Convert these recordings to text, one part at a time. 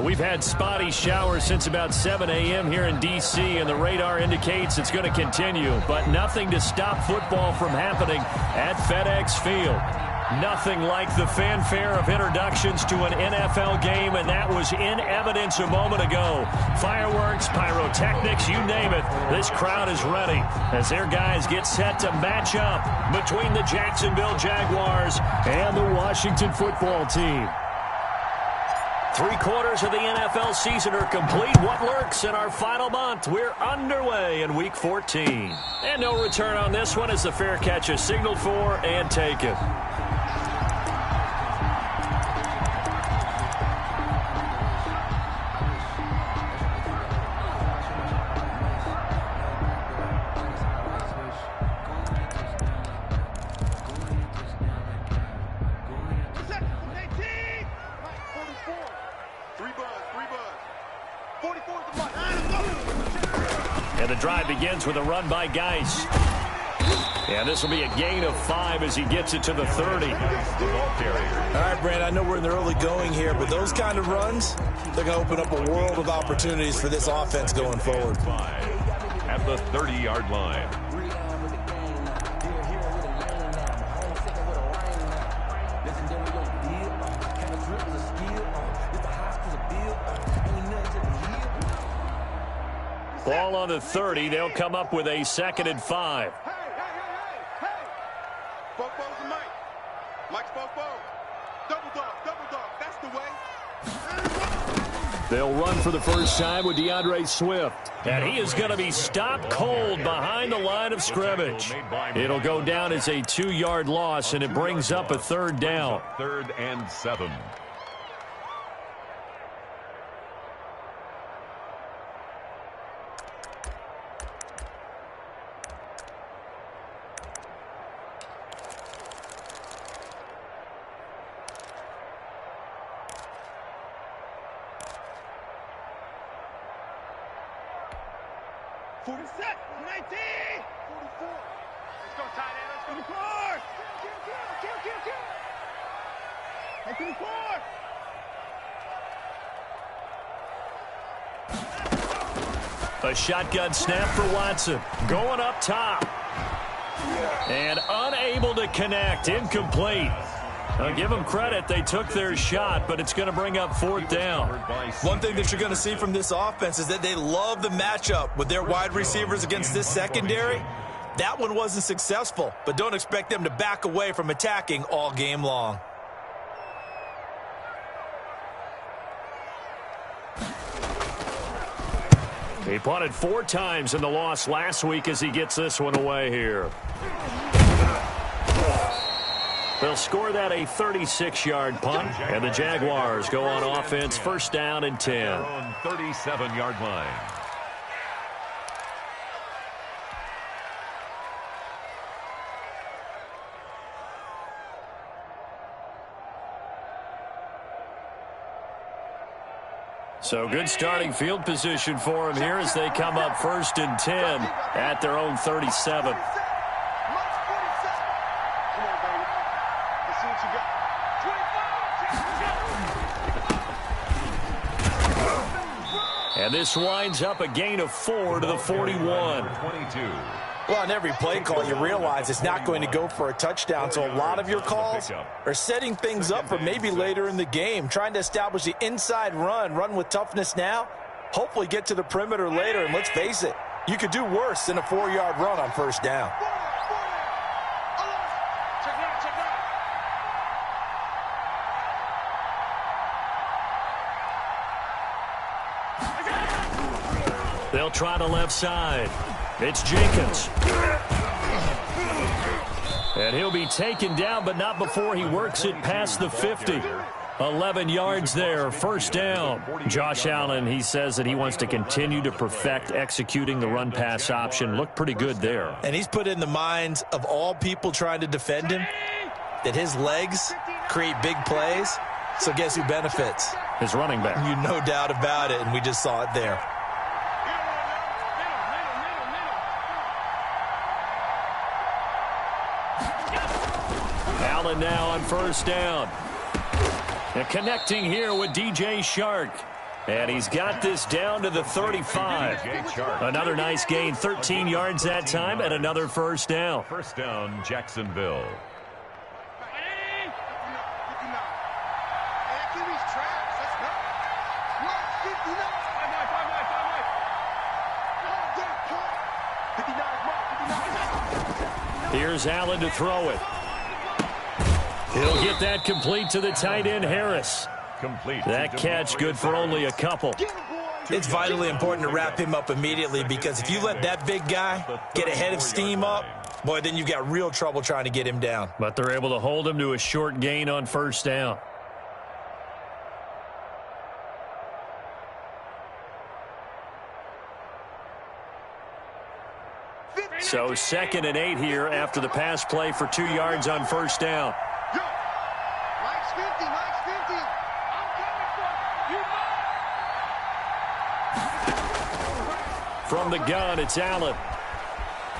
We've had spotty showers since about 7 a.m. here in D.C., and the radar indicates it's going to continue, but nothing to stop football from happening at FedEx Field. Nothing like the fanfare of introductions to an NFL game, and that was in evidence a moment ago. Fireworks, pyrotechnics, you name it. This crowd is ready as their guys get set to match up between the Jacksonville Jaguars and the Washington football team. 3/4 of the NFL season are complete. What lurks in our final month? We're underway in Week 14. And no return on this one as the fair catch is signaled for and taken. And the drive begins with a run by Geis. And this will be a gain of 5 as he gets it to the 30. All right, Brand, I know we're in the early going here, but those kind of runs, they're going to open up a world of opportunities for this offense going forward. At the 30-yard line. Ball on the 30. They'll come up with a 2nd and 5. Hey. Bobo's the Mike. Mike's Bobo. Double dog. That's the way. They'll run for the first time with DeAndre Swift. And he is going to be stopped cold behind the line of scrimmage. It'll go down as a 2-yard loss, and it brings up a 3rd down. 3rd and 7. A shotgun snap for Watson. Going up top. And unable to connect. Incomplete. I'll give them credit. They took their shot, but it's going to bring up 4th down. One thing that you're going to see from this offense is that they love the matchup with their wide receivers against this secondary. That one wasn't successful, but don't expect them to back away from attacking all game long. He punted 4 times in the loss last week as he gets this one away here. They'll score that a 36-yard punt, and the Jaguars go on offense 1st down and 10. They're on 37-yard line. So good starting field position for him here as they come up 1st and 10 at their own 37. And this winds up a gain of 4 to the 41. 22. Well, on every play call, you realize it's not going to go for a touchdown, so a lot of your calls are setting things up for maybe later in the game, trying to establish the inside run with toughness now, hopefully get to the perimeter later, and let's face it, you could do worse than a 4-yard run on 1st down. They'll try the left side. It's Jenkins. And he'll be taken down, but not before he works it past the 50. 11 yards there, 1st down. Josh Allen, he says that he wants to continue to perfect executing the run-pass option. Looked pretty good there. And he's put in the minds of all people trying to defend him that his legs create big plays. So guess who benefits? His running back. You no doubt about it, and we just saw it there. Allen now on 1st down. And connecting here with DJ Shark. And he's got this down to the 35. Another nice gain, 13 yards that time, and another first down. First down, Jacksonville. Here's Allen to throw it. He'll get that complete to the tight end, Harris. Complete. That catch good for only a couple. It's vitally important to wrap him up immediately, because if you let that big guy get a head of steam up, boy, then you've got real trouble trying to get him down. But they're able to hold him to a short gain on first down. So 2nd and 8 here after the pass play for 2 yards on first down. Mike's 50, Mike's 50. I'm coming for you. From the gun, it's Allen.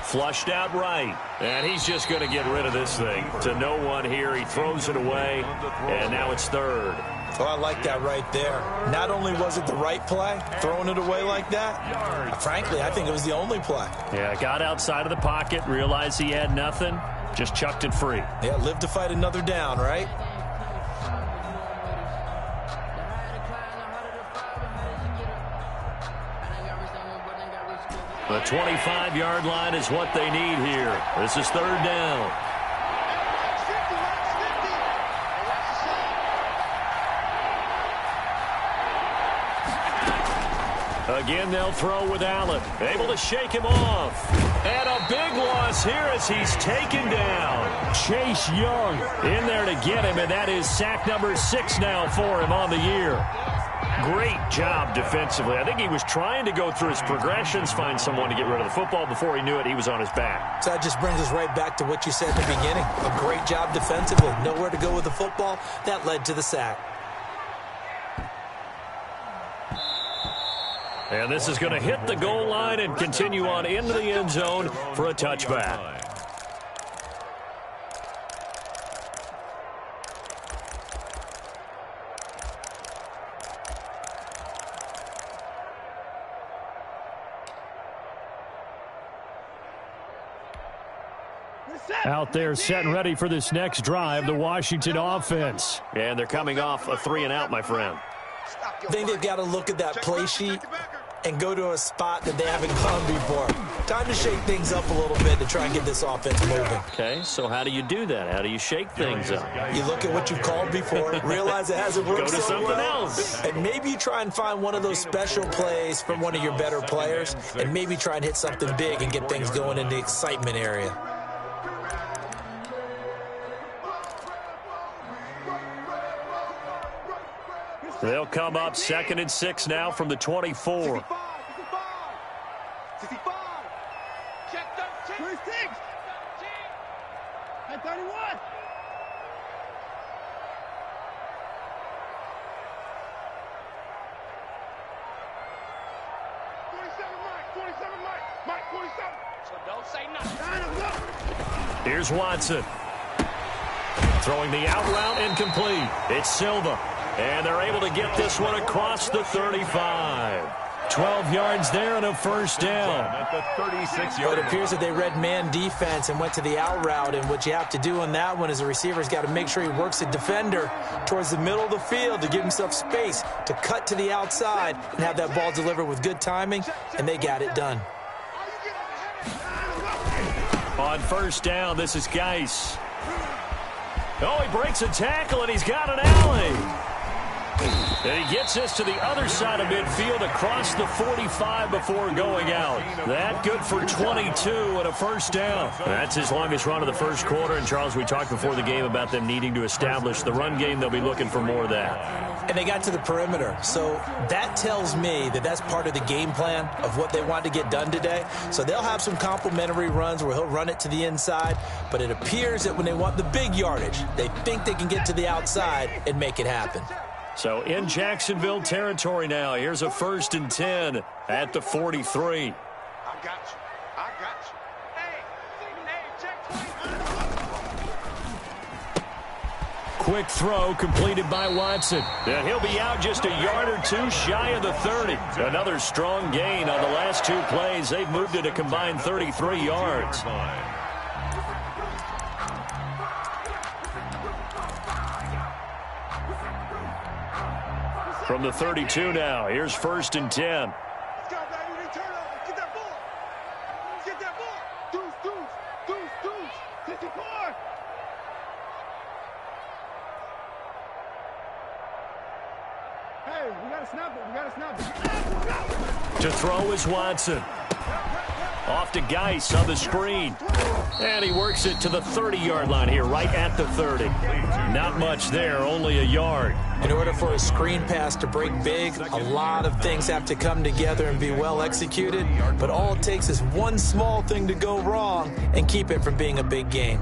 Flushed out right. And he's just going to get rid of this thing. To no one here. He throws it away. And now it's 3rd. Oh, I like that right there. Not only was it the right play, throwing it away like that, frankly, I think it was the only play. Yeah, got outside of the pocket, realized he had nothing, just chucked it free. Yeah, live to fight another down, right? The 25-yard line is what they need here. This is 3rd down. Again, they'll throw with Allen. Able to shake him off. And a big loss here as he's taken down. Chase Young in there to get him, and that is sack number 6 now for him on the year. Great job defensively. I think he was trying to go through his progressions, find someone to get rid of the football. Before he knew it, he was on his back. So that just brings us right back to what you said in the beginning. A great job defensively. Nowhere to go with the football. That led to the sack. And this is going to hit the goal line and continue on into the end zone for a touchback. Out there set and ready for this next drive, the Washington offense. And they're coming off a 3-and-out, my friend. I think they've got to look at that play sheet and go to a spot that they haven't gone before. Time to shake things up a little bit to try and get this offense moving. Okay, so how do you do that? How do you shake things up? You look at what you've called before, realize it hasn't worked Go to so something well, else. and maybe you try and find one of those special plays from one of your better players, and maybe try and hit something big and get things going in the excitement area. They'll come up 2nd and 6 now from the 24. 65. Check 13. 26. And 31. 47, Mike. 47, Mike. Mike, 47. So don't say nothing. Here's Watson. Throwing the out route incomplete. It's Silva. And they're able to get this one across the 35. 12 yards there and a first down. At the 36-yard It appears that they read man defense and went to the out route, and what you have to do on that one is the receiver's got to make sure he works the defender towards the middle of the field to give himself space to cut to the outside and have that ball delivered with good timing, and they got it done. On first down, this is Geis. Oh, he breaks a tackle, and he's got an alley. And he gets this to the other side of midfield across the 45 before going out. That good for 22 and a first down. That's his longest run of the first quarter. And, Charles, we talked before the game about them needing to establish the run game. They'll be looking for more of that. And they got to the perimeter. So that tells me that that's part of the game plan of what they want to get done today. So they'll have some complimentary runs where he'll run it to the inside. But it appears that when they want the big yardage, they think they can get to the outside and make it happen. So in Jacksonville territory now. Here's a 1st and 10 at the 43. I got you. I got you. Hey, check 20. quick throw completed by Watson. And he'll be out just a yard or two shy of the 30. Another strong gain on the last two plays. They've moved it a combined 33 yards. From the 32 now, here's 1st and 10. Let's go, baby. Turn over. Get that ball. Get that ball. Deuce. 54. Hey, we got to snap it. To throw is Watson. Off to Geis on the screen. And he works it to the 30-yard line here, right at the 30. Not much there, only a yard. In order for a screen pass to break big, a lot of things have to come together and be well executed. But all it takes is one small thing to go wrong and keep it from being a big gain.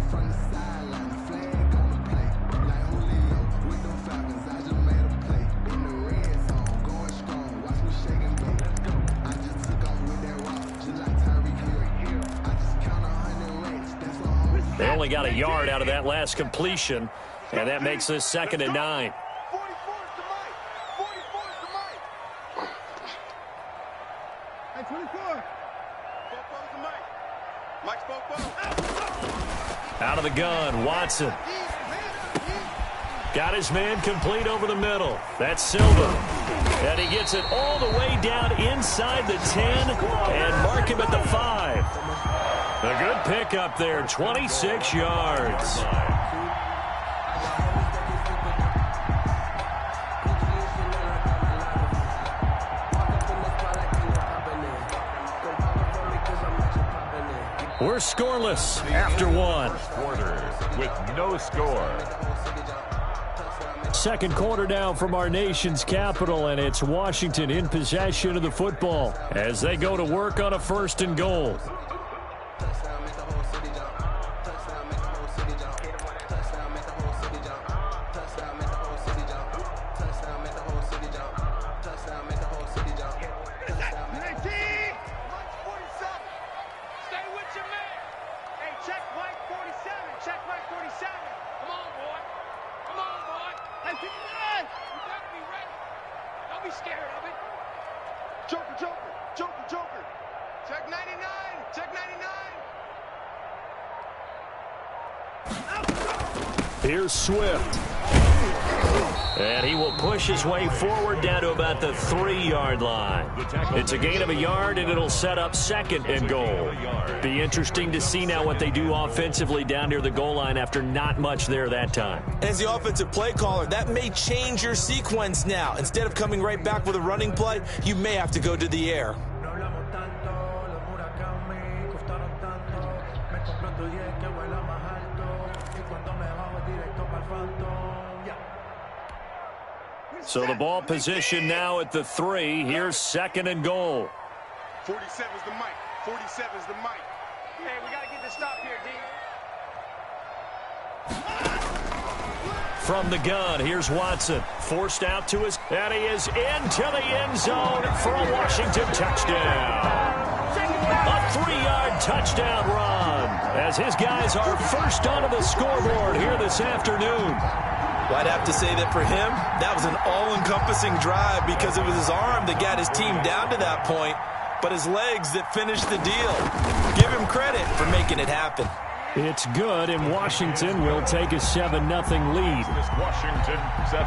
They only got a yard out of that last completion, and that makes this 2nd and 9. 44 is the mic. 44 is the mic. Hey, 24. Four is the mic. Mike's four. Out of the gun, Watson. Got his man complete over the middle. That's Silva. And he gets it all the way down inside the 10 and mark him at the 5. A good pickup there, 26 yards. We're scoreless after one. Quarters with no score. Second quarter now from our nation's capital, and it's Washington in possession of the football as they go to work on a 1st and goal. Joker. Check 99. Check 99. Here's Swift. And he will push his way forward down to about the 3-yard line. It's a gain of a yard, and it'll set up 2nd and goal. Be interesting to see now what they do offensively down near the goal line after not much there that time. As the offensive play caller, that may change your sequence now. Instead of coming right back with a running play, you may have to go to the air. So the ball position now at the 3. Here's 2nd and goal. 47 is the mic. 47 is the mic. Hey, we got to get this stop here, D. From the gun, here's Watson. Forced out to his, and he is into the end zone for a Washington touchdown. A 3-yard touchdown run as his guys are first onto the scoreboard here this afternoon. Well, I'd have to say that for him, that was an all-encompassing drive because it was his arm that got his team down to that point, but his legs that finished the deal. Give him credit for making it happen. It's good, and Washington will take a 7-0 lead. Washington 7,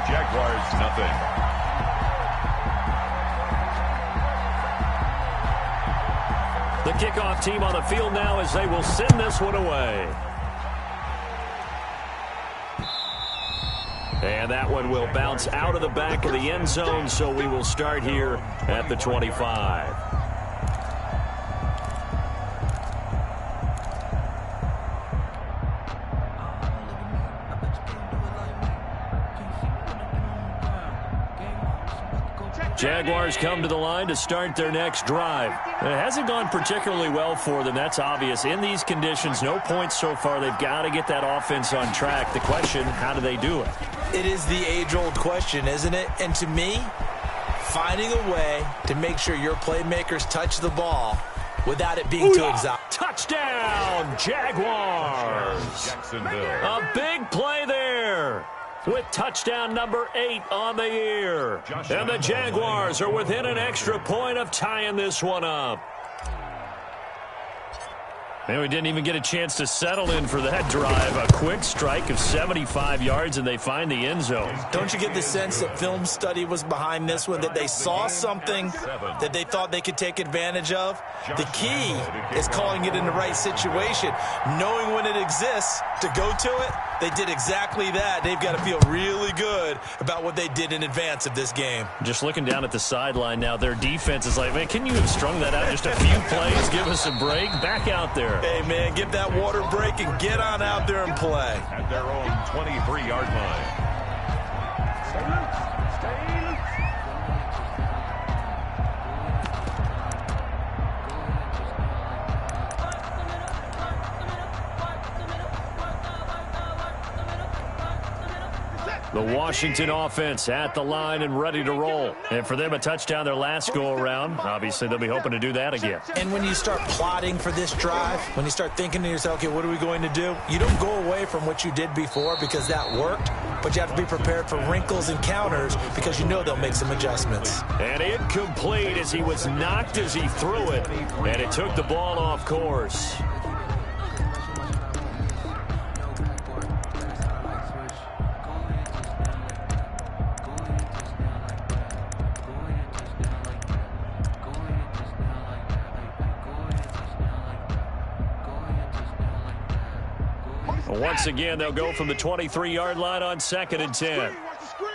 Jaguars nothing. The kickoff team on the field now as they will send this one away. And that one will bounce out of the back of the end zone, so we will start here at the 25. Jaguars come to the line to start their next drive. It hasn't gone particularly well for them. That's obvious. In these conditions, no points so far. They've got to get that offense on track. The question, how do they do it? It is the age-old question, isn't it? And to me, finding a way to make sure your playmakers touch the ball without it being too exotic. Touchdown, Jaguars. Jacksonville. A big play there with touchdown number 8 on the year. And the Jaguars are within an extra point of tying this one up. And we didn't even get a chance to settle in for that drive. A quick strike of 75 yards, and they find the end zone. Don't you get the sense that film study was behind this one, that they saw something that they thought they could take advantage of? The key is calling it in the right situation, knowing when it exists to go to it. They did exactly that. They've got to feel really good about what they did in advance of this game. Just looking down at the sideline now, their defense is like, man, can you have strung that out just a few plays? Give us a break. Back out there. Hey, man, give that water break and get on out there and play. At their own 23-yard line. The Washington offense at the line and ready to roll. And for them, a touchdown their last go-around. Obviously, they'll be hoping to do that again. And when you start plotting for this drive, when you start thinking to yourself, okay, what are we going to do? You don't go away from what you did before because that worked, but you have to be prepared for wrinkles and counters because you know they'll make some adjustments. And incomplete as he was knocked as he threw it, and it took the ball off course. Once again, they'll go from the 23-yard line on 2nd and 10. Watch the screen.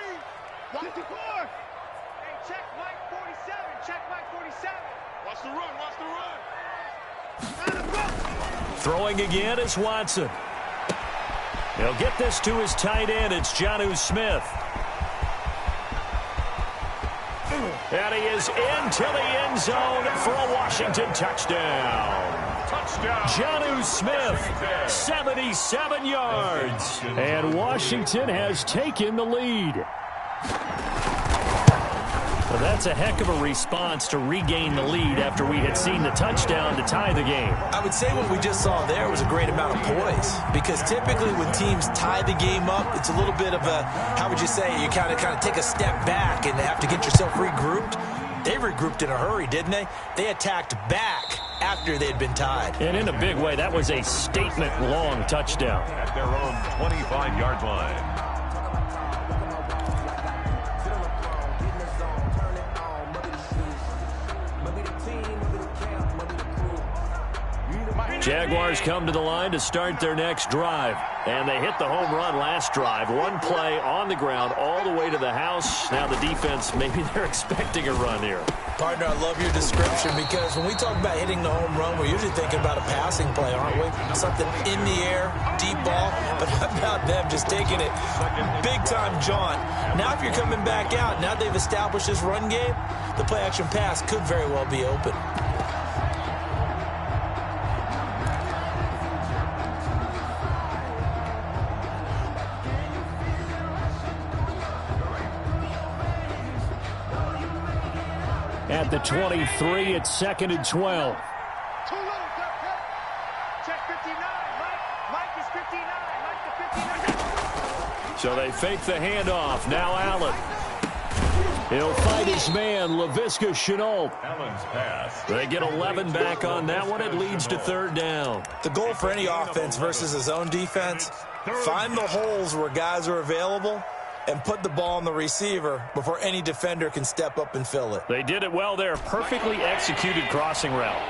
Watch the score. Hey, check Mike 47. Check Mike 47. Watch the run. Watch the run. Throwing again is Watson. He'll get this to his tight end. It's Jonnu Smith. And he is into the end zone for a Washington touchdown. Jonnu Smith, 77 yards. And Washington has taken the lead. Well, that's a heck of a response to regain the lead after we had seen the touchdown to tie the game. I would say what we just saw there was a great amount of poise because typically when teams tie the game up, it's a little bit of a, how would you say, you kind of take a step back and have to get yourself regrouped. They regrouped in a hurry, didn't they? They attacked back after they'd been tied. And in a big way, that was a statement-long touchdown. At their own 25-yard line. Jaguars come to the line to start their next drive. And they hit the home run last drive. One play on the ground all the way to the house. Now the defense, maybe they're expecting a run here. Partner, I love your description because when we talk about hitting the home run, we're usually thinking about a passing play, aren't we? Something in the air, deep ball. But how about them just taking it big-time jaunt? Now if you're coming back out, now they've established this run game, the play-action pass could very well be open. At the 23, it's 2nd and 12. Too low, check 59. Mike is 59. Mike the 59. So they fake the handoff. Now Allen. He'll fight his man, LaVisca Chenault. Allen's pass. They get 11 back on that one. It leads to 3rd down. The goal for any offense versus his own defense, find the holes where guys are available and put the ball on the receiver before any defender can step up and fill it. They did it well there. Perfectly executed crossing route.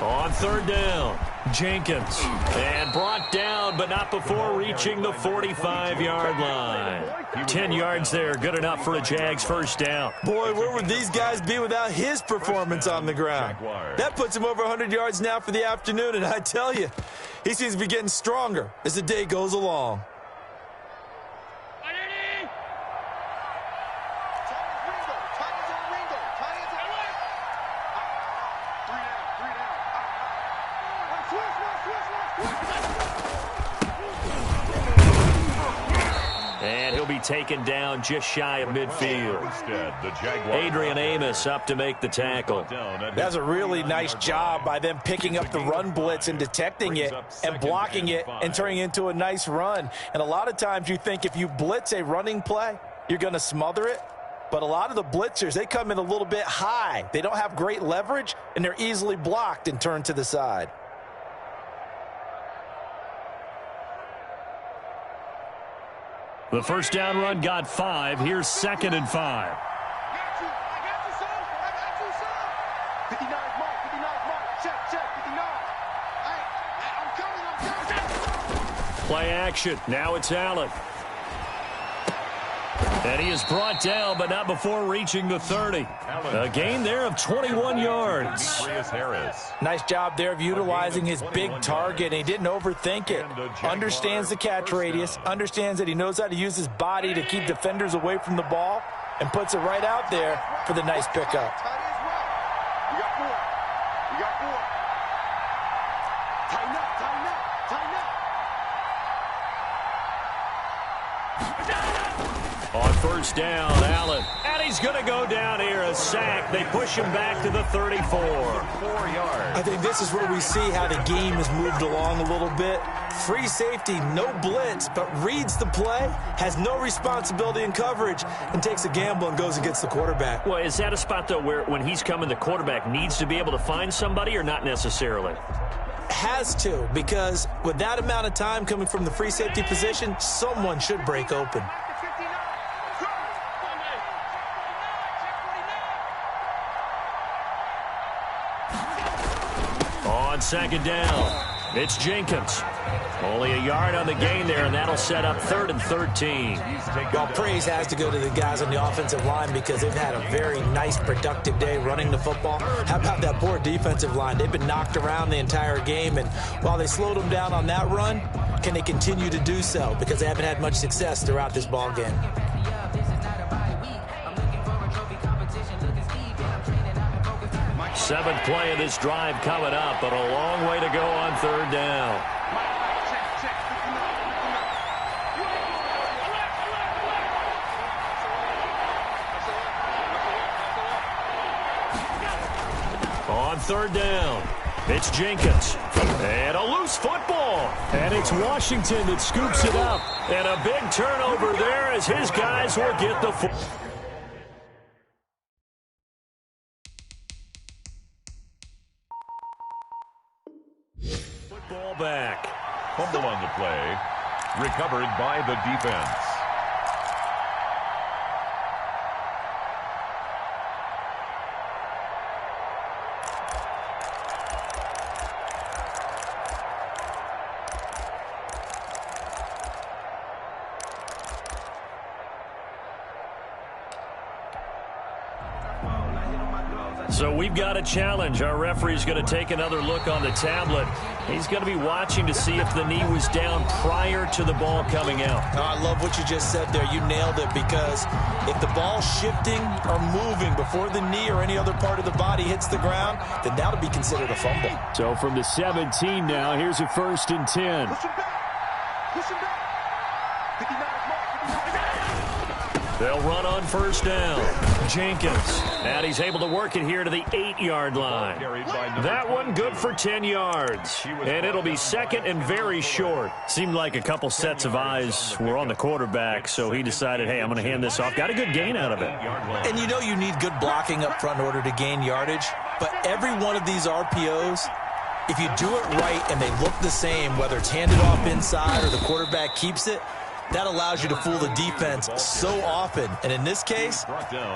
On 3rd down, Jenkins. And brought down, but not before reaching the 45-yard line. 10 yards there, good enough for a Jags first down. Boy, where would these guys be without his performance on the ground? That puts him over 100 yards now for the afternoon, and I tell you, he seems to be getting stronger as the day goes along. And he'll be taken down just shy of midfield. Adrian Amos up to make the tackle. That's a really nice job by them picking up the run blitz and detecting it and blocking it and turning it into a nice run. And a lot of times you think if you blitz a running play, you're going to smother it. But a lot of the blitzers, they come in a little bit high. They don't have great leverage, and they're easily blocked and turned to the side. The first down run got 5. Here's 2nd and 5. I got you, son. I got you, son. 59 mark, 59 mark. Check, 59. I'm coming. Play action. Now it's Allen. And he is brought down, but not before reaching the 30. A gain there of 21 yards. Nice job there of utilizing his big target. He didn't overthink it. Understands the catch radius. Understands that he knows how to use his body to keep defenders away from the ball. And puts it right out there for the nice pickup. You got 4. You got 4. Tighten up, tighten up, tighten up. On first down, Allen. And he's going to go down here, a sack. They push him back to the 34. 4 yards. I think this is where we see how the game has moved along a little bit. Free safety, no blitz, but reads the play, has no responsibility in coverage, and takes a gamble and goes and gets the quarterback. Well, is that a spot, though, where when he's coming, the quarterback needs to be able to find somebody or not necessarily? Has to, because with that amount of time coming from the free safety position, someone should break open. On second down, it's Jenkins. Only a yard on the gain there, and that'll set up 3rd and 13. Well, praise has to go to the guys on the offensive line because they've had a very nice, productive day running the football. How about that poor defensive line? They've been knocked around the entire game, and while they slowed them down on that run, can they continue to do so? Because they haven't had much success throughout this ball game. Seventh play of this drive coming up, but a long way to go on 3rd down. On 3rd down, it's Jenkins. And a loose football. And it's Washington that scoops it up. And a big turnover there as his guys will get the football. Ball back. Fumble on the play. Recovered by the defense. So we've got a challenge. Our referee's going to take another look on the tablet. He's going to be watching to see if the knee was down prior to the ball coming out. Oh, I love what you just said there. You nailed it, because if the ball's shifting or moving before the knee or any other part of the body hits the ground, then that'll be considered a fumble. So from the 17 now, here's a 1st and 10. Push him back. Push him back. 59 mark. They'll run on first down. Jenkins. And he's able to work it here to the 8-yard line. That one good for 10 yards. And it'll be 2nd and very short. Seemed like a couple sets of eyes were on the quarterback, so he decided, hey, I'm going to hand this off. Got a good gain out of it. And you know you need good blocking up front in order to gain yardage. But every one of these RPOs, if you do it right and they look the same, whether it's handed off inside or the quarterback keeps it, that allows you to fool the defense so often. And in this case,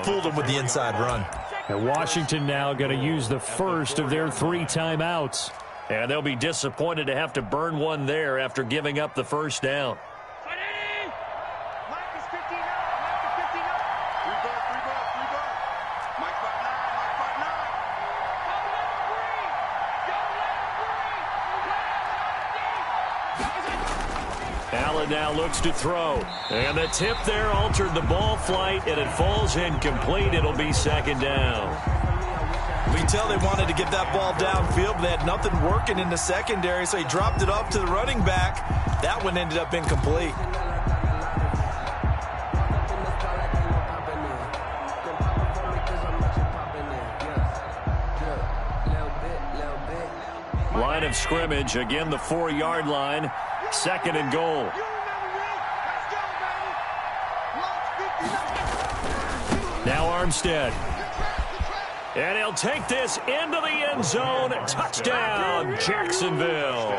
fooled them with the inside run. And Washington now going to use the first of their 3 timeouts. And they'll be disappointed to have to burn one there after giving up the first down. Mike is 59. Mike is 59. 3 ball. Mike 59. Allen now looks to throw. And the tip there altered the ball flight, and it falls incomplete. It'll be 2nd down. We tell they wanted to get that ball downfield, but they had nothing working in the secondary, so he dropped it off to the running back. That one ended up incomplete. Line of scrimmage, again the 4-yard line, 2nd and goal. Now Armstead. And he'll take this into the end zone. Touchdown, Jacksonville.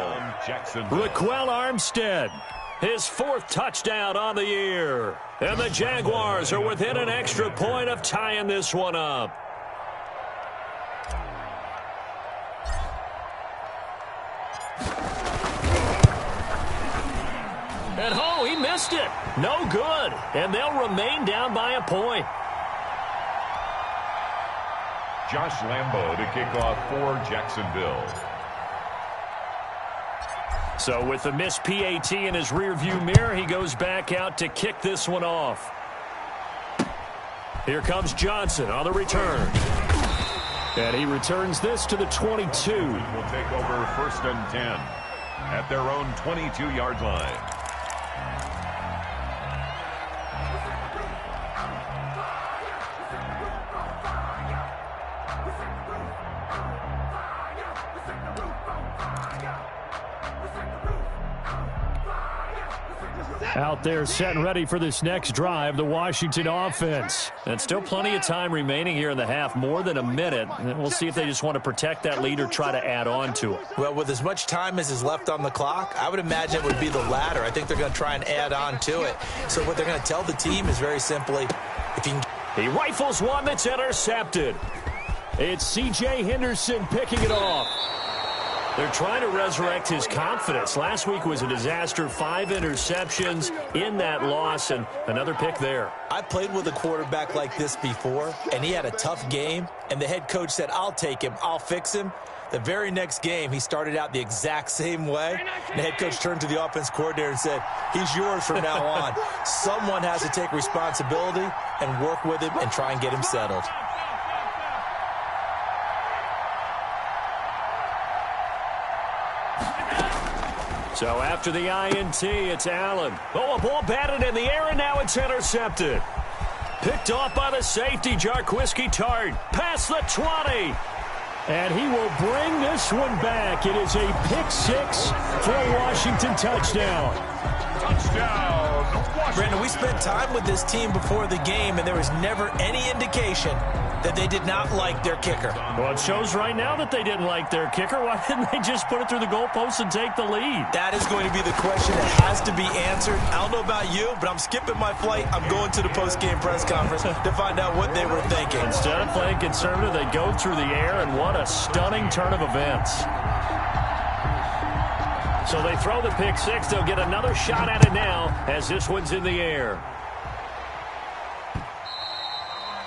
Raquel Armstead, his 4th touchdown on the year. And the Jaguars are within an extra point of tying this one up. And oh, he missed it. No good. And they'll remain down by a point. Josh Lambo to kick off for Jacksonville. So with the missed PAT in his rearview mirror, he goes back out to kick this one off. Here comes Johnson on the return. And he returns this to the 22. Will take over 1st and 10 at their own 22-yard line. Out there set and ready for this next drive, the Washington offense. And still plenty of time remaining here in the half, more than a minute. And we'll see if they just want to protect that lead or try to add on to it. Well, with as much time as is left on the clock, I would imagine it would be the latter. I think they're going to try and add on to it. So what they're going to tell the team is very simply, if you can... He rifles one that's intercepted. It's C.J. Henderson picking it off. They're trying to resurrect his confidence. Last week was a disaster. 5 interceptions in that loss, and another pick there. I played with a quarterback like this before, and he had a tough game, and the head coach said, I'll take him, I'll fix him. The very next game, he started out the exact same way. And the head coach turned to the offense coordinator and said, he's yours from now on. Someone has to take responsibility and work with him and try and get him settled. So after the INT, it's Allen. Oh, a ball batted in the air, and now it's intercepted. Picked off by the safety, Jarquiski Tart. Past the 20. And he will bring this one back. It is a pick 6 for a Washington touchdown. Touchdown, Washington. Brandon, we spent time with this team before the game, and there was never any indication that they did not like their kicker. Well, it shows right now that they didn't like their kicker. Why didn't they just put it through the goalpost and take the lead? That is going to be the question that has to be answered. I don't know about you, but I'm skipping my flight. I'm going to the post-game press conference to find out what they were thinking. Instead of playing conservative, they go through the air, and what a stunning turn of events. So they throw the pick 6. They'll get another shot at it now as this one's in the air.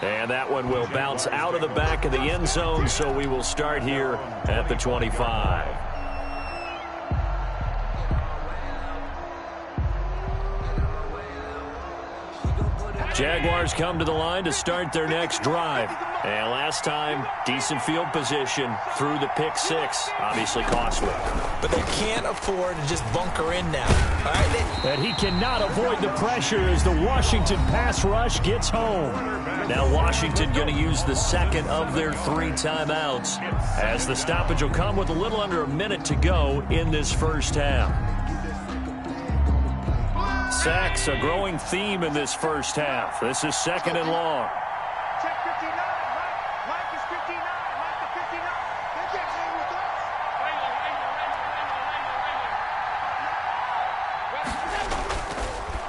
And that one will bounce out of the back of the end zone, so we will start here at the 25. Jaguars come to the line to start their next drive. And last time, decent field position through the pick 6. Obviously costly. But they can't afford to just bunker in now. All right? And he cannot avoid the pressure as the Washington pass rush gets home. Now Washington going to use the second of their 3 timeouts, as the stoppage will come with a little under a minute to go in this first half. Sacks, a growing theme in this first half. This is 2nd and long. Check 59. Mike is 59. Mike the 59. They can't hang with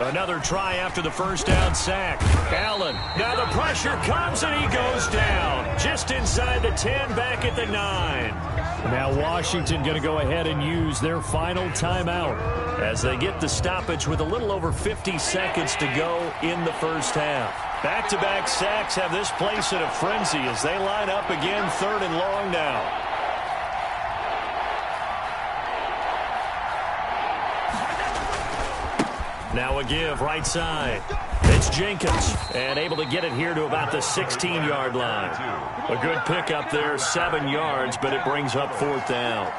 us. Another try after the first down sack. Allen. Now the pressure comes and he goes down. Just inside the 10, back at the 9. Now Washington going to go ahead and use their final timeout as they get the stoppage with a little over 50 seconds to go in the first half. Back-to-back sacks have this place in a frenzy as they line up again 3rd and long now. Now a give right side. It's Jenkins, and able to get it here to about the 16-yard line. A good pickup there, 7 yards, but it brings up 4th down.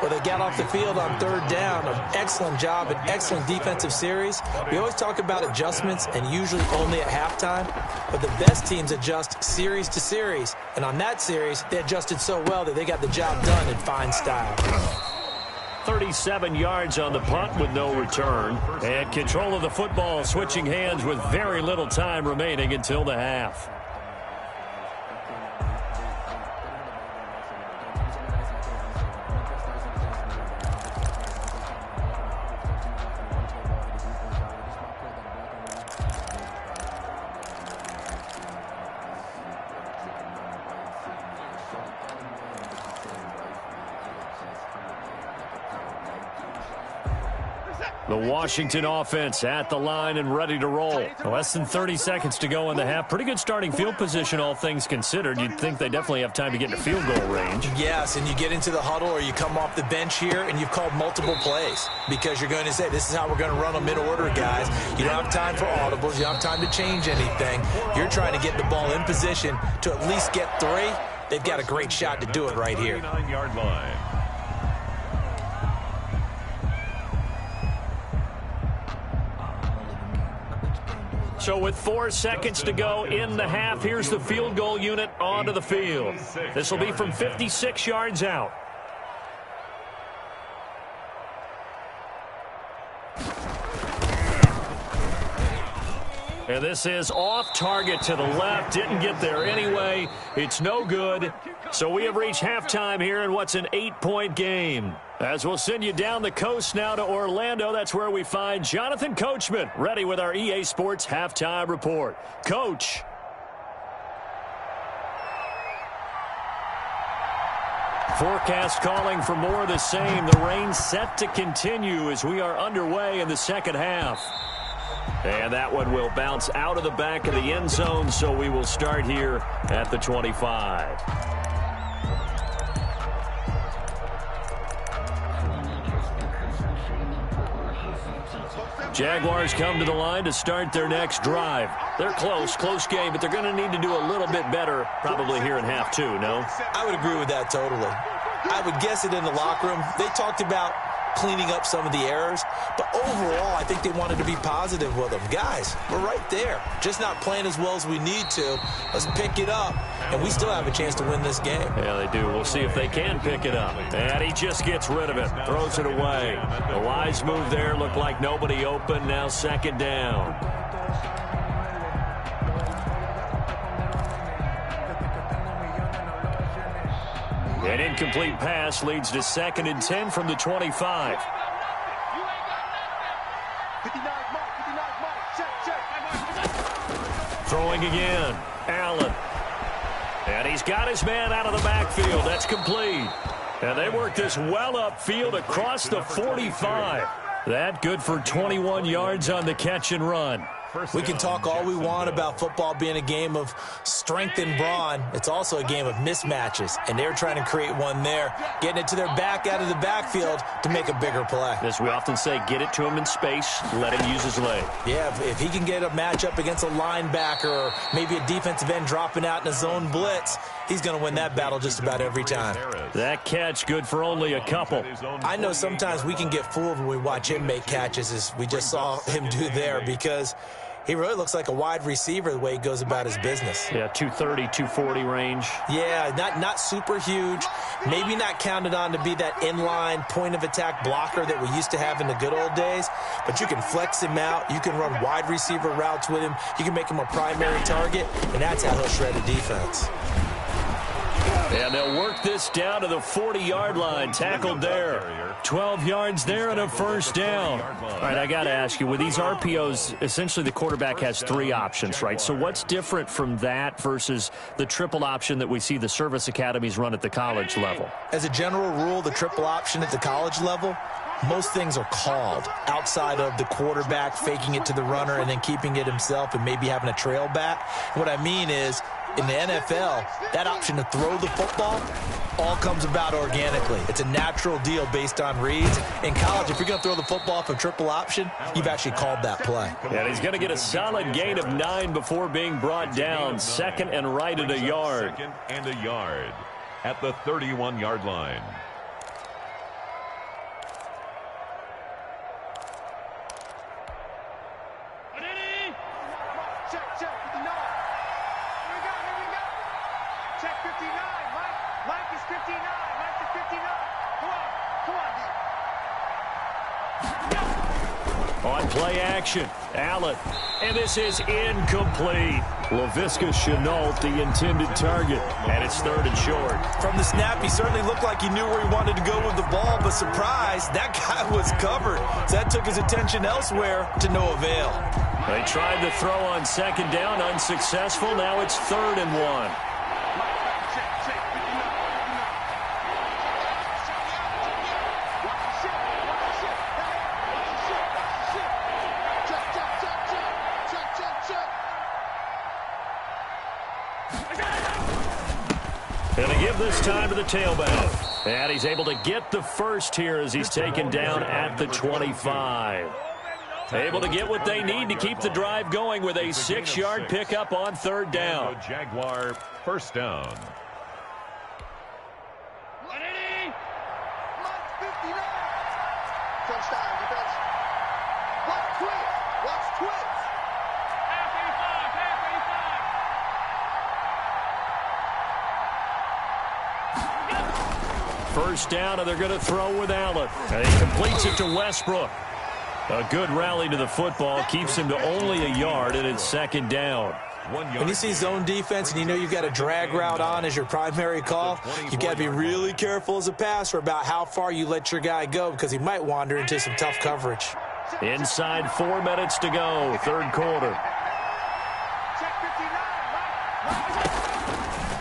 Well, they got off the field on 3rd down. An excellent job, an excellent defensive series. We always talk about adjustments, and usually only at halftime. But the best teams adjust series to series. And on that series, they adjusted so well that they got the job done in fine style. 37 yards on the punt with no return. And control of the football switching hands with very little time remaining until the half. The Washington offense at the line and ready to roll. Less than 30 seconds to go in the half. Pretty good starting field position, all things considered. You'd think they definitely have time to get into field goal range. Yes, and you get into the huddle or you come off the bench here and you've called multiple plays because you're going to say, this is how we're going to run them in order, guys. You don't have time for audibles. You don't have time to change anything. You're trying to get the ball in position to at least get 3. They've got a great shot to do it right here. 39-yard line. So with 4 seconds to go in the half, here's the field goal unit onto the field. This will be from 56 yards out. And this is off target to the left. Didn't get there anyway. It's no good. So we have reached halftime here in what's an 8-point game. As we'll send you down the coast now to Orlando, that's where we find Jonathan Coachman, ready with our EA Sports Halftime Report. Coach. Forecast calling for more of the same. The rain set to continue as we are underway in the second half. And that one will bounce out of the back of the end zone, so we will start here at the 25. Jaguars come to the line to start their next drive. They're close game, but they're going to need to do a little bit better probably here in half 2, no? I would agree with that totally. I would guess it in the locker room. They talked about cleaning up some of the errors, but overall, I think they wanted to be positive with them. Guys, we're right there. Just not playing as well as we need to. Let's pick it up, and we still have a chance to win this game. Yeah, they do. We'll see if they can pick it up. And he just gets rid of it, throws it away. The wise move there, looked like nobody open. Now 2nd down. An incomplete pass leads to 2nd and 10 from the 25. Throwing again. Allen. And he's got his man out of the backfield. That's complete. And they work this well upfield across the 45. That good for 21 yards on the catch and run. We can talk all we want about football being a game of strength and brawn. It's also a game of mismatches, and they're trying to create one there, getting it to their back out of the backfield to make a bigger play. As we often say, get it to him in space, let him use his leg. Yeah, if he can get a matchup against a linebacker or maybe a defensive end dropping out in a zone blitz, he's going to win that battle just about every time. That catch good for only a couple. I know sometimes we can get fooled when we watch him make catches, as we just saw him do there, because he really looks like a wide receiver the way he goes about his business. Yeah, 230, 240 range. Yeah, not super huge. Maybe not counted on to be that inline point-of-attack blocker that we used to have in the good old days. But you can flex him out. You can run wide receiver routes with him. You can make him a primary target, and that's how he'll shred a defense. And they'll work this down to the 40-yard line. Tackled there. 12 yards there and a 1st down. All right, I got to ask you, with these RPOs, essentially the quarterback has 3 options, right? So what's different from that versus the triple option that we see the service academies run at the college level? As a general rule, the triple option at the college level, most things are called outside of the quarterback faking it to the runner and then keeping it himself and maybe having a trail back. What I mean is in the NFL, that option to throw the football all comes about organically. It's a natural deal based on reads. In college, if you're going to throw the football for triple option, you've actually called that play. And he's going to get a solid gain of 9 before being brought down. Second and right at a yard. Second and a yard at the 31-yard line. On play action, Allen, and this is incomplete. Laviska Shenault, the intended target, and it's 3rd and short. From the snap, he certainly looked like he knew where he wanted to go with the ball, but surprise, that guy was covered. So that took his attention elsewhere to no avail. They tried to throw on 2nd down, unsuccessful. Now it's 3rd and 1. And they give this time to the tailback. And he's able to get the first here as he's taken down at the 25. Able to get what they need to keep the drive going with a 6-yard pickup on 3rd down. Jaguar first down. First down, and they're going to throw with Allen. And he completes it to Westbrook. A good rally to the football keeps him to only a yard, and it's 2nd down. When you see zone defense and you know you've got a drag route on as your primary call, you've got to be really careful as a passer about how far you let your guy go because he might wander into some tough coverage. Inside 4 minutes to go, 3rd quarter.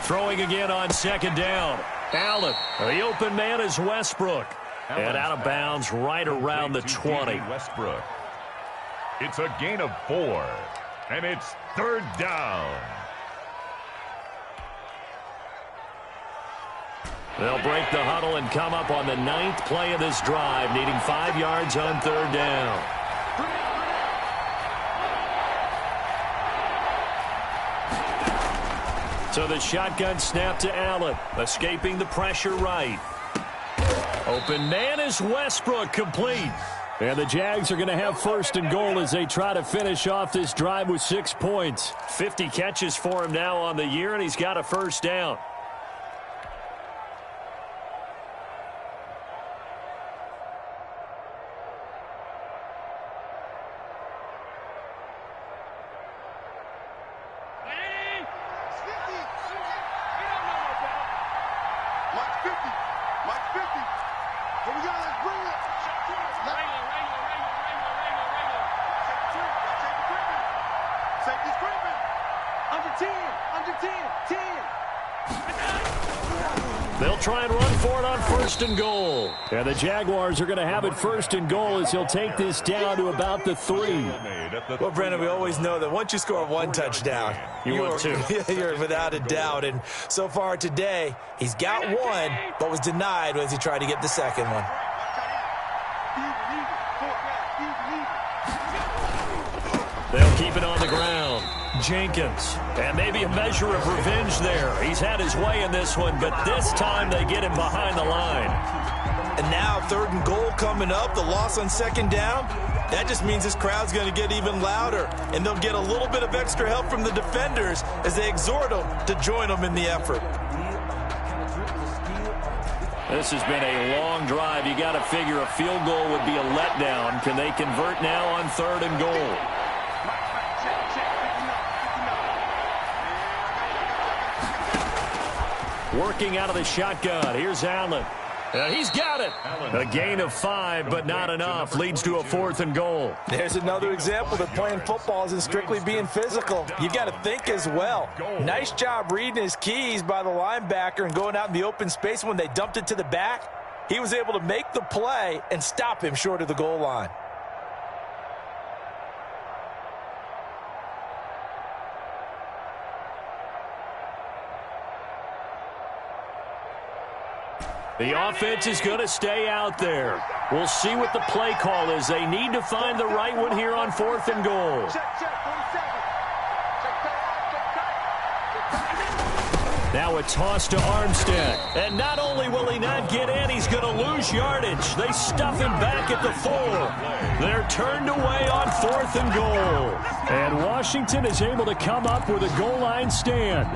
Throwing again on 2nd down. Allen, the open man is Westbrook. And out of bounds right around the 20. Westbrook. It's a gain of 4. And it's 3rd down. They'll break the huddle and come up on the 9th play of this drive, needing 5 yards on 3rd down. So the shotgun snap to Allen, escaping the pressure right. Open man is Westbrook, complete. And the Jags are going to have 1st and goal as they try to finish off this drive with 6 points. 50 catches for him now on the year, and he's got a 1st down. They'll try and run for it on 1st and goal. And the Jaguars are going to have it 1st and goal as he'll take this down to about the 3. Well, Brandon, we always know that once you score 1 touchdown, you're without a doubt. And so far today, he's got 1, but was denied as he tried to get the 2nd one. They'll keep it on the ground. Jenkins. And maybe a measure of revenge there. He's had his way in this one, but this time they get him behind the line. And now 3rd and goal coming up. The loss on 2nd down. That just means this crowd's going to get even louder. And they'll get a little bit of extra help from the defenders as they exhort them to join them in the effort. This has been a long drive. You got to figure a field goal would be a letdown. Can they convert now on 3rd and goal? Working out of the shotgun. Here's Allen. He's got it. A gain of 5, but not enough. Leads to a 4th and goal. There's another example that playing football isn't strictly being physical. You got to think as well. Nice job reading his keys by the linebacker and going out in the open space when they dumped it to the back. He was able to make the play and stop him short of the goal line. The offense is going to stay out there. We'll see what the play call is. They need to find the right one here on 4th and goal. Now a toss to Armstead. And not only will he not get in, he's going to lose yardage. They stuff him back at the 4. They're turned away on 4th and goal. And Washington is able to come up with a goal line stand.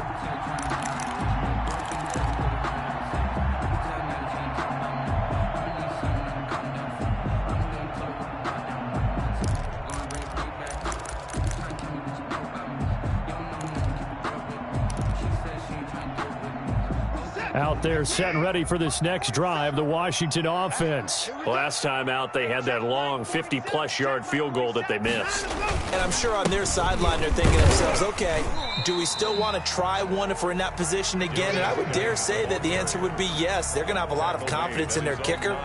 Out there set and ready for this next drive, the Washington offense. Last time out, they had that long 50-plus yard field goal that they missed. And I'm sure on their sideline they're thinking to themselves, okay, do we still want to try one if we're in that position again? And I would dare say that the answer would be yes. They're going to have a lot of confidence in their kicker.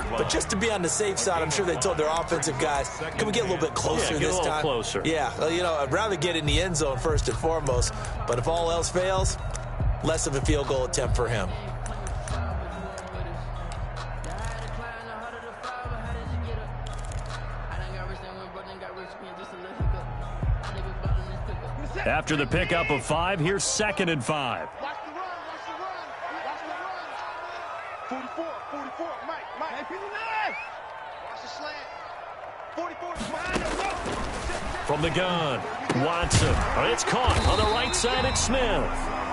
But just to be on the safe side, I'm sure they told their offensive guys, can we get a little bit closer this time? Closer. Yeah, well, you know, I'd rather get in the end zone first and foremost. But if all else fails, less of a field goal attempt for him. After the pickup of 5, here's 2nd and 5. Watch the run, watch the run, watch the run. 44, 44, Mike. 59. Watch the slant. 44 behind the run. From the gun, Watson. It's caught on the right side at Smith.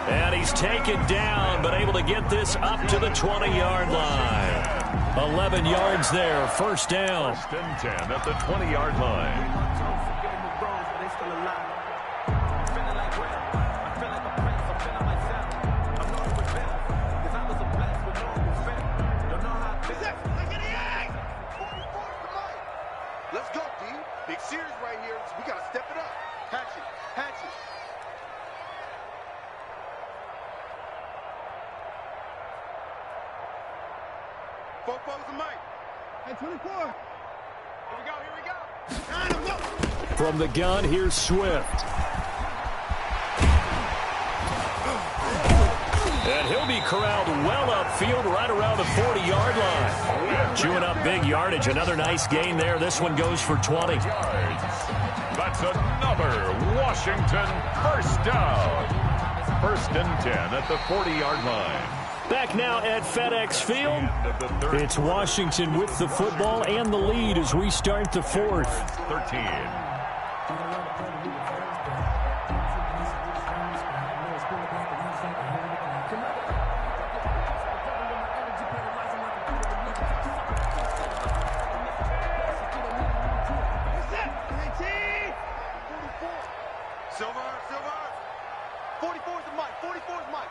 And he's taken down, but able to get this up to the 20-yard line. 11 yards there, first down. 1st and 10 at the 20-yard line. Let's go, D. Big series right here. We got to step it up. Hatchet. Foes and Mike. Hey, 24. Here we go. From the gun, here's Swift. And he'll be corralled well upfield right around the 40-yard line. Chewing up big yardage. Another nice gain there. This one goes for 20. That's another Washington first down. 1st and 10 at the 40-yard line. Back now at FedEx Field. It's Washington with the football and the lead as we start the 4th. 13. Silver. 44 is Mike. 44 is Mike.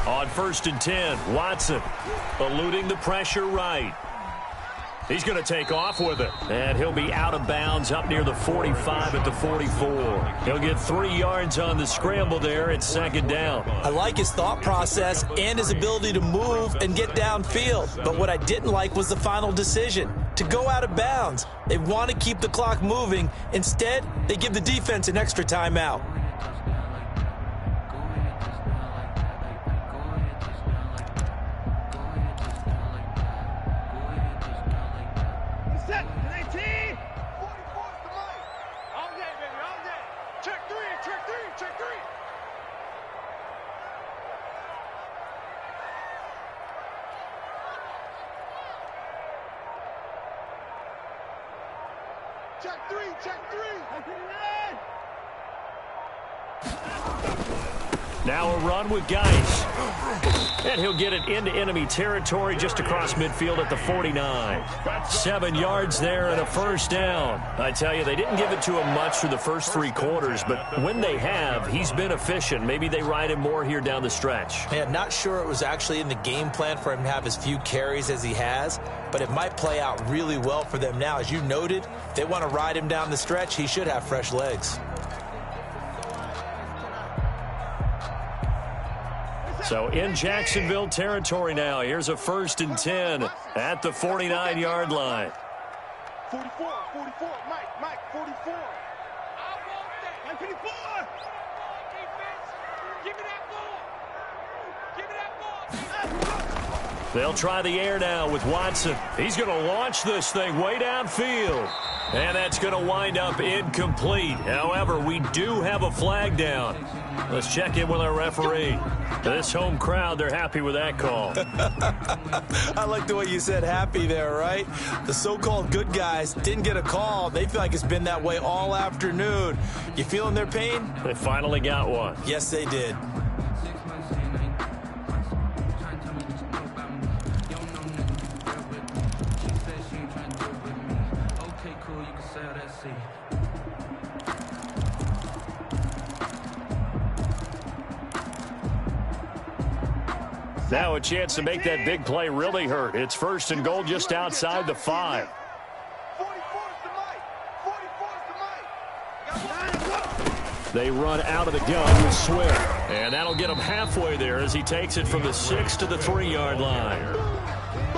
On 1st and 10, Watson eluding the pressure right. He's going to take off with it. And he'll be out of bounds up near the 45 at the 44. He'll get 3 yards on the scramble there at 2nd down. I like his thought process and his ability to move and get downfield. But what I didn't like was the final decision, to go out of bounds. They want to keep the clock moving. Instead, they give the defense an extra timeout. Check three. Now a run with Geis. And he'll get it into enemy territory just across midfield at the 49. 7 yards there and a first down. I tell you, they didn't give it to him much for the first 3 quarters, but when they have, he's been efficient. Maybe they ride him more here down the stretch. Yeah, not sure it was actually in the game plan for him to have as few carries as he has, but it might play out really well for them now. As you noted, if they want to ride him down the stretch, he should have fresh legs. So in Jacksonville territory now. Here's a 1st and 10 at the 49-yard line. 44, Mike, 44. I want that. 54. They'll try the air now with Watson. He's going to launch this thing way downfield. And that's going to wind up incomplete. However, we do have a flag down. Let's check in with our referee. This home crowd, they're happy with that call. I like the way you said happy there, right? The so-called good guys didn't get a call. They feel like it's been that way all afternoon. You feeling their pain? They finally got one. Yes, they did. Now a chance to make that big play really hurt. It's 1st and goal just outside the 5. They run out of the gun with Swift. And that'll get him halfway there as he takes it from the 6 to the 3-yard line.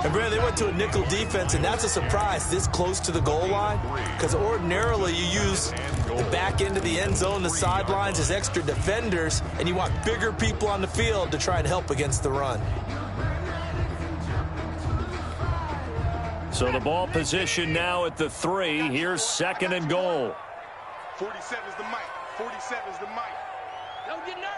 And Brad, they went to a nickel defense, and that's a surprise this close to the goal line, because ordinarily you use the back end of the end zone, the sidelines as extra defenders, and you want bigger people on the field to try and help against the run. So the ball position now at the 3. Here's 2nd and goal. 47 is the mic. 47 is the mic. Don't get nervous.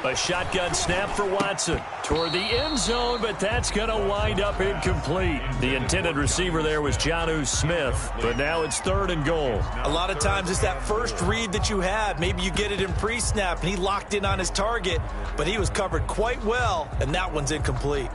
A shotgun snap for Watson toward the end zone, but that's going to wind up incomplete. The intended receiver there was Jonnu Smith, but now it's 3rd and goal. A lot of times it's that first read that you have. Maybe you get it in pre-snap, and he locked in on his target, but he was covered quite well, and that one's incomplete.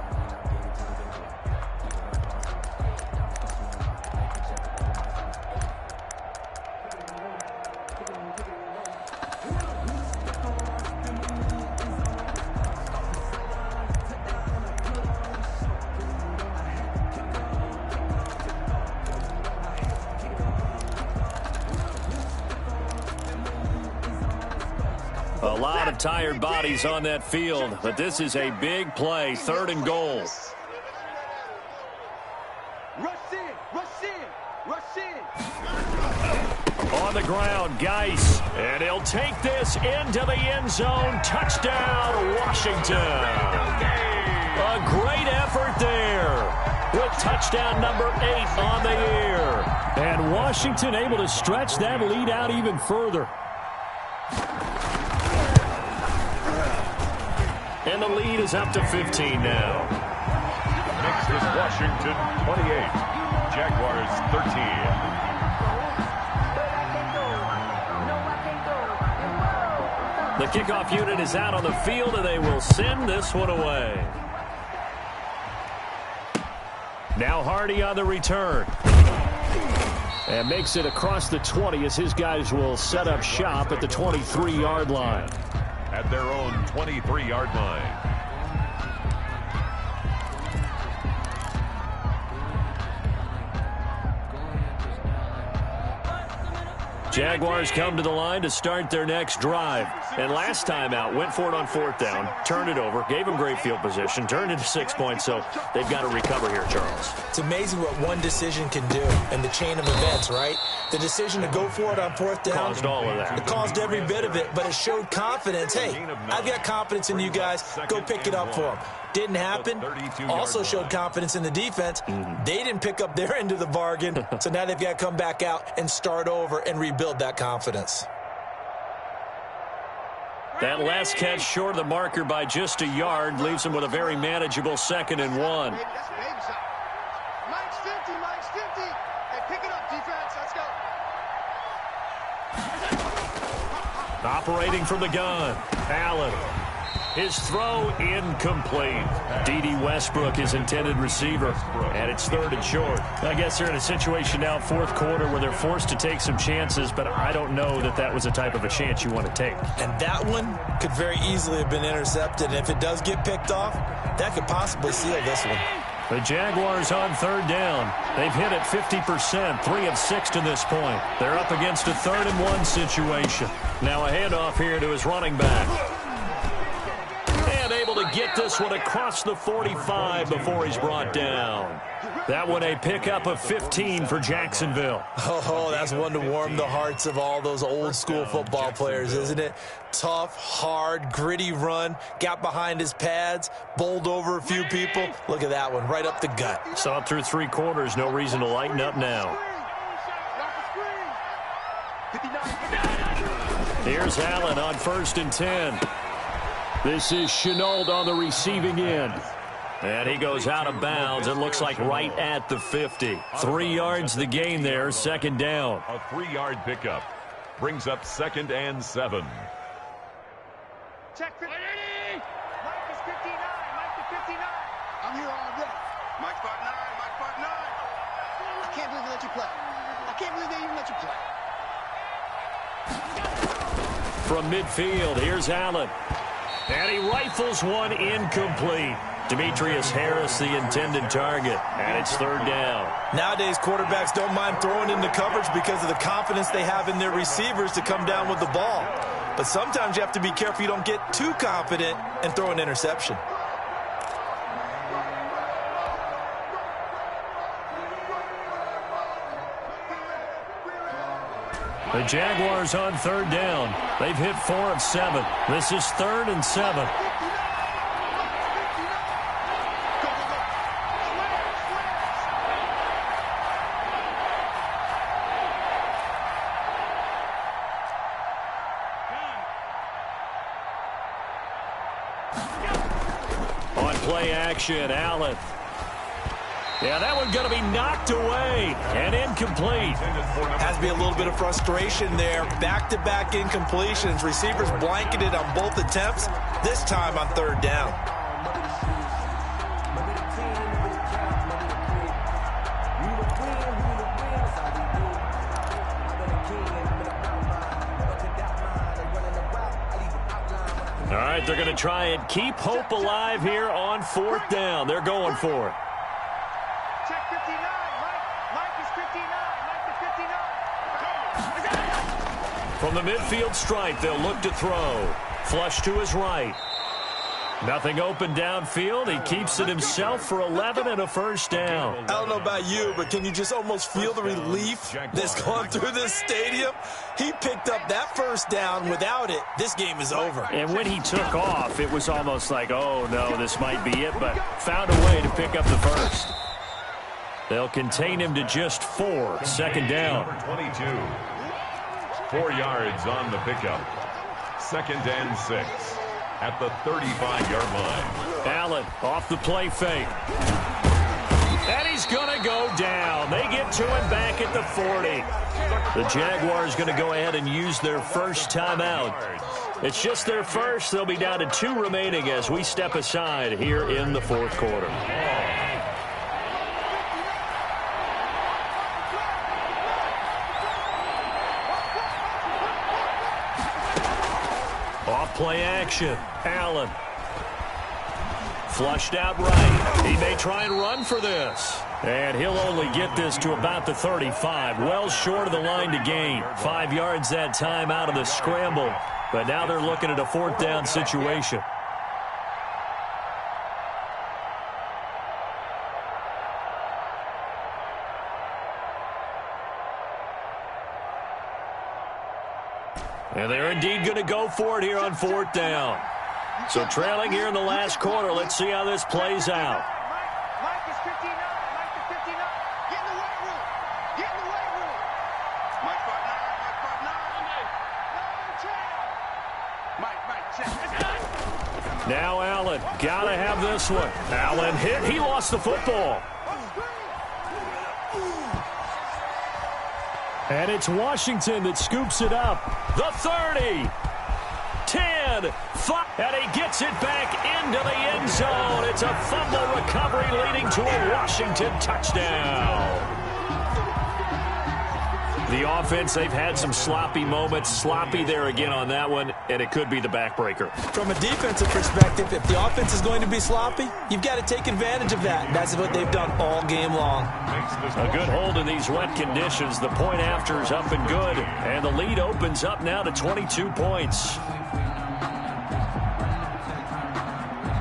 A lot of tired bodies on that field, but this is a big play, 3rd and goal. Rush in, rush in, rush in. On the ground, Geis, and he'll take this into the end zone. Touchdown, Washington. A great effort there with touchdown number 8 on the year. And Washington able to stretch that lead out even further. And the lead is up to 15 now. Next is Washington, 28. Jaguars, 13. The kickoff unit is out on the field, and they will send this one away. Now Hardy on the return. And makes it across the 20 as his guys will set up shop at the 23-yard line. At their own 23-yard line. Jaguars come to the line to start their next drive. And last time out, went for it on 4th down, turned it over, gave them great field position, turned into 6 points, so they've got to recover here, Charles. It's amazing what one decision can do in the chain of events, right? The decision to go for it on 4th down. Caused all of that. It caused every bit of it, but it showed confidence. Hey, I've got confidence in you guys. Go pick it up for them. Didn't happen. Also showed confidence in the defense. They didn't pick up their end of the bargain, so now they've got to come back out and start over and rebuild that confidence. That last catch short of the marker by just a yard leaves them with a very manageable 2nd and 1. That's baby shot. Mike's 50, Mike's 50. Hey, pick it up, defense. Let's go. Operating from the gun, Allen. His throw incomplete. D.D. Westbrook, his intended receiver, and it's 3rd and short. I guess they're in a situation now, 4th quarter, where they're forced to take some chances, but I don't know that that was the type of a chance you want to take. And that one could very easily have been intercepted, and if it does get picked off, that could possibly seal this one. The Jaguars on 3rd down. They've hit it 50%, 3 of 6 to this point. They're up against a 3rd and 1 situation. Now a handoff here to his running back. And able to get this one across the 45 before he's brought down. That one a pickup of 15 for Jacksonville. Oh, that's one to warm the hearts of all those old-school football players, isn't it? Tough, hard, gritty run, got behind his pads, bowled over a few people. Look at that one, right up the gut. Saw it through 3 quarters, no reason to lighten up now. Here's Allen on 1st and 10. This is Chenault on the receiving end. And he goes out of bounds. It looks like right at the 50. 3 yards the gain there, 2nd down. A 3-yard pickup brings up 2nd and 7. Check 50. Mike is 59. Mike is 59. I'm here all day. Mike 59. Mike 59. I can't believe they let you play. I can't believe they even let you play. From midfield, here's Allen. And he rifles one incomplete. Demetrius Harris, the intended target, and it's 3rd down. Nowadays, quarterbacks don't mind throwing into coverage because of the confidence they have in their receivers to come down with the ball. But sometimes you have to be careful you don't get too confident and throw an interception. The Jaguars on 3rd down. They've hit 4 of 7. This is 3rd and 7. On play action, Allen. Yeah, that one's going to be knocked away and incomplete. Has to be a little bit of frustration there. Back-to-back incompletions. Receivers blanketed on both attempts, this time on 3rd down. All right, they're going to try and keep hope alive here on 4th down. They're going for it. Check 59. Mike is 59. Mike is 59. From the midfield stripe, they'll look to throw. Flush to his right. Nothing open downfield. He keeps it himself for 11 and a 1st down. I don't know about you, but can you just almost feel the relief that's going through this stadium? He picked up that 1st down. Without it, this game is over. And when he took off, it was almost like, oh, no, this might be it, but found a way to pick up the 1st. They'll contain him to just 4, 2nd down. Number 22. 4 yards on the pickup. 2nd and 6 at the 35-yard line. Allen off the play fake. And he's going to go down. They get to him back at the 40. The Jaguars going to go ahead and use their first timeout. It's just their first. They'll be down to 2 remaining as we step aside here in the 4th quarter. Play action. Allen. Flushed out right. He may try and run for this. And he'll only get this to about the 35. Well short of the line to gain. 5 yards that time out of the scramble. But now they're looking at a 4th down situation. And they're indeed going to go for it here on 4th down. So trailing here in the last quarter. Let's see how this plays out. Mike is 59. Mike is 59. Get in the weight room. Get in the weight room. Mike 59. Mike 59. Mike, check. Now Allen. Got to have this one. Allen hit. He lost the football. And it's Washington that scoops it up. The 30, 10, 5, and he gets it back into the end zone. It's a fumble recovery leading to a Washington touchdown. The offense, they've had some sloppy moments. Sloppy there again on that one, and it could be the backbreaker. From a defensive perspective, if the offense is going to be sloppy, you've got to take advantage of that. That's what they've done all game long. A good hold in these wet conditions. The point after is up and good, and the lead opens up now to 22 points.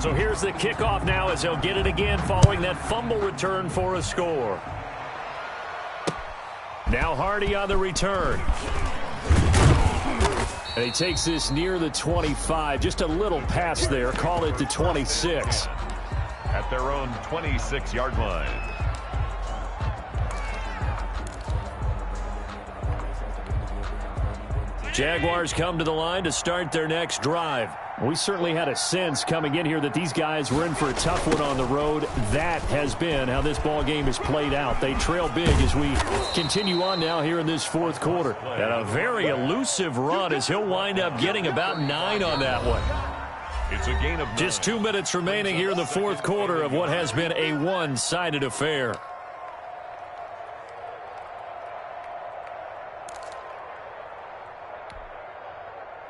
So here's the kickoff now as he'll get it again following that fumble return for a score. Now Hardy on the return. And he takes this near the 25. Just a little pass there. Call it the 26. At their own 26-yard line. Jaguars come to the line to start their next drive. We certainly had a sense coming in here that these guys were in for a tough one on the road. That has been how this ball game has played out. They trail big as we continue on now here in this fourth quarter. And a very elusive run as he'll wind up getting about 9 on that one. It's a gain of 9. Just 2 minutes remaining here in the fourth quarter of what has been a one-sided affair.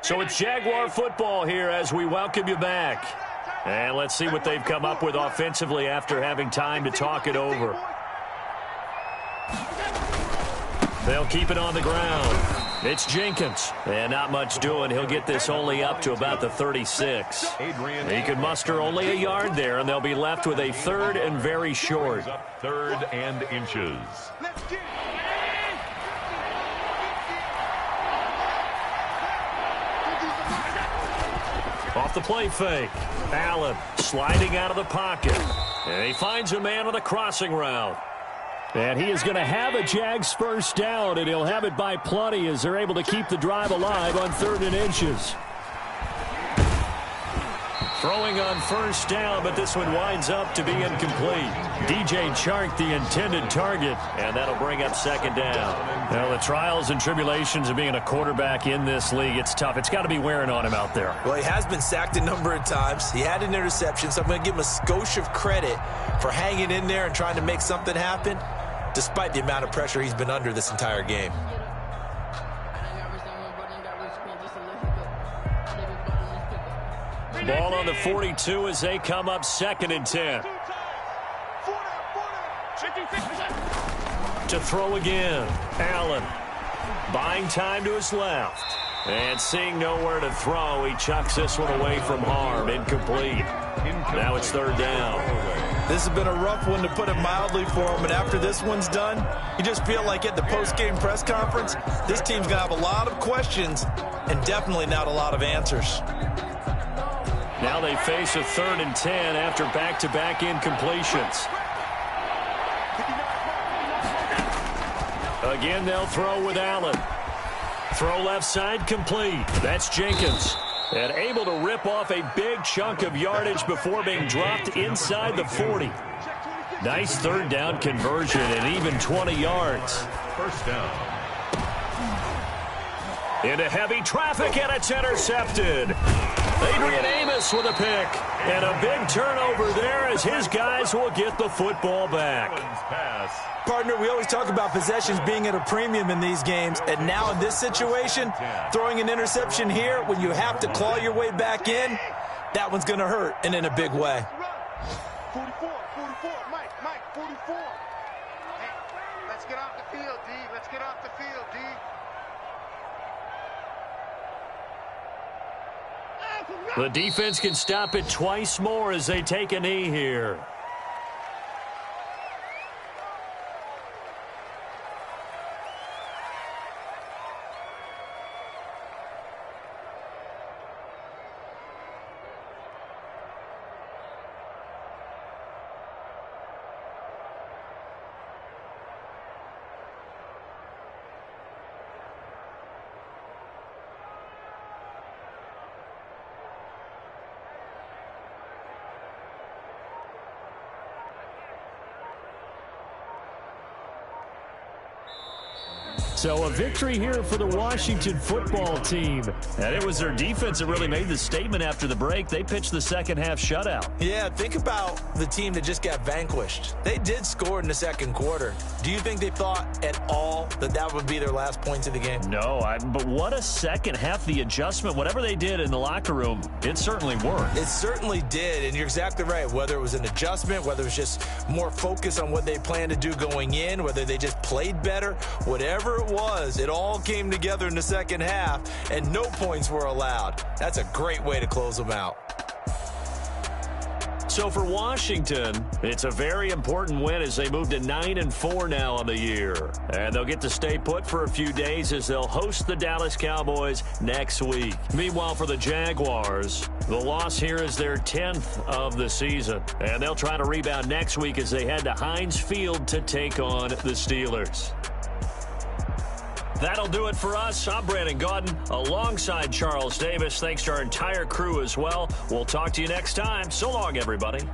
So it's Jaguar football here as we welcome you back. And let's see what they've come up with offensively after having time to talk it over. They'll keep it on the ground. It's Jenkins. And not much doing. He'll get this only up to about the 36. He could muster only a yard there, and they'll be left with a third and very short. Third and inches. Off the play fake. Allen sliding out of the pocket. And he finds a man on the crossing route. And he is going to have a Jags first down, and he'll have it by plenty as they're able to keep the drive alive on 3rd and inches. Throwing on first down, but this one winds up to be incomplete. DJ Chark, the intended target, and that'll bring up 2nd down. Now, the trials and tribulations of being a quarterback in this league, it's tough. It's got to be wearing on him out there. Well, he has been sacked a number of times. He had an interception, so I'm going to give him a skosh of credit for hanging in there and trying to make something happen, despite the amount of pressure he's been under this entire game. Ball on the 42 as they come up 2nd and 10. To throw again. Allen buying time to his left. And seeing nowhere to throw, he chucks this one away from harm. Incomplete. Now it's 3rd down. This has been a rough one, to put it mildly, for him. And after this one's done, you just feel like at the post-game press conference, this team's going to have a lot of questions and definitely not a lot of answers. Now they face a 3rd and 10 after back-to-back incompletions. Again, they'll throw with Allen. Throw left side complete. That's Jenkins. And able to rip off a big chunk of yardage before being dropped inside the 40. Nice 3rd down conversion and even 20 yards. First down. Into heavy traffic, and it's intercepted. Adrian Amos with a pick. And a big turnover there as his guys will get the football back. Partner, we always talk about possessions being at a premium in these games. And now in this situation, throwing an interception here when you have to claw your way back in, that one's going to hurt, and in a big way. 44, Mike, 44. Hey, let's get off the field, D. Let's get off the field, D. The defense can stop it twice more as they take a knee here. So a victory here for the Washington football team. And it was their defense that really made the statement after the break. They pitched the second half shutout. Yeah, think about the team that just got vanquished. They did score in the second quarter. Do you think they thought at all that that would be their last points of the game? No, but what a second half. The adjustment, whatever they did in the locker room, it certainly worked. It certainly did, and you're exactly right. Whether it was an adjustment, whether it was just more focus on what they planned to do going in, whether they just played better, whatever it was, it all came together in the second half, and no points were allowed. That's a great way to close them out. So for Washington, it's a very important win as they move to 9-4 now on the year. And they'll get to stay put for a few days as they'll host the Dallas Cowboys next week. Meanwhile, for the Jaguars, the loss here is their 10th of the season. And they'll try to rebound next week as they head to Heinz Field to take on the Steelers. That'll do it for us. I'm Brandon Gaudin alongside Charles Davis. Thanks to our entire crew as well. We'll talk to you next time. So long, everybody.